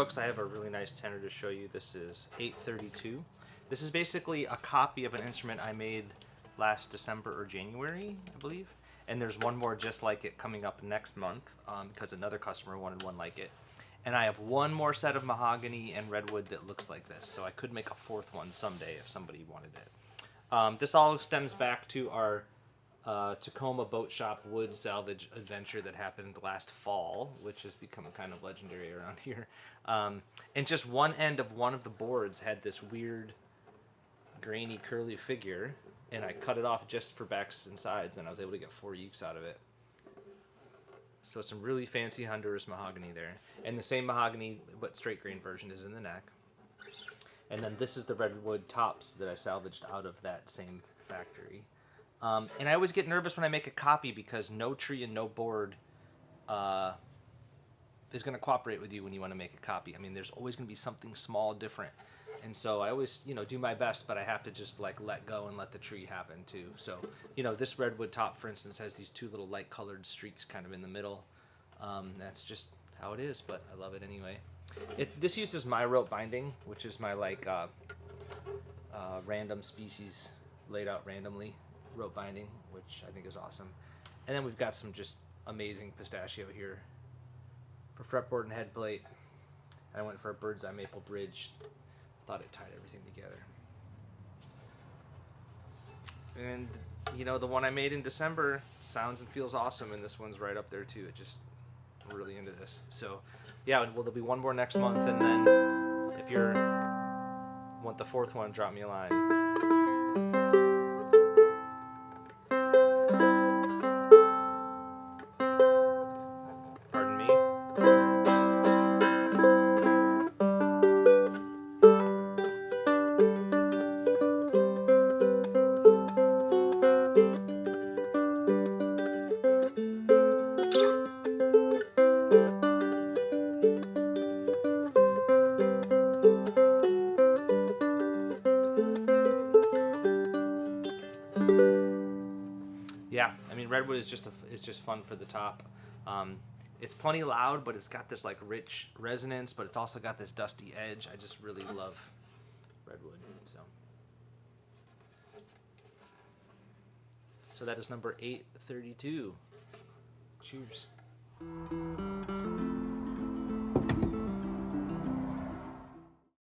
folks, I have a really nice tenor to show you. This is 832. This is basically a copy of an instrument I made last December or January, I believe. And there's one more just like it coming up next month because another customer wanted one like it. And I have one more set of Mahogany and Redwood that looks like this, so I could make a fourth one someday if somebody wanted it. This all stems back to our Tacoma Boat Shop wood salvage adventure that happened last fall, which has become kind of legendary around here. And just one end of one of the boards had this weird grainy curly figure, and I cut it off just for backs and sides, and I was able to get 4 ukes out of it. So some really fancy Honduras mahogany there. And the same mahogany, but straight grain version, is in the neck. And then this is the redwood tops that I salvaged out of that same factory. And I always get nervous when I make a copy because no tree and no board is going to cooperate with you when you want to make a copy. I mean, there's always going to be something small different. And so I always, do my best, but I have to just like let go and let the tree happen too. So, this redwood top, for instance, has these two little light colored streaks kind of in the middle. That's just how it is, but I love it anyway. This uses my rope binding, which is my random species laid out randomly rope binding, which I think is awesome. And then we've got some just amazing pistachio here for fretboard and head plate. I went for a bird's eye maple bridge. Thought it tied everything together. And the one I made in December sounds and feels awesome, and this one's right up there too. I'm really into this. So yeah, well, there'll be one more next month, and then if you want the fourth one, drop me a line. Pardon me. Yeah, I mean, redwood is just fun for the top. It's plenty loud, but it's got this like rich resonance, but it's also got this dusty edge. I just really love redwood. So that is number 832. Cheers.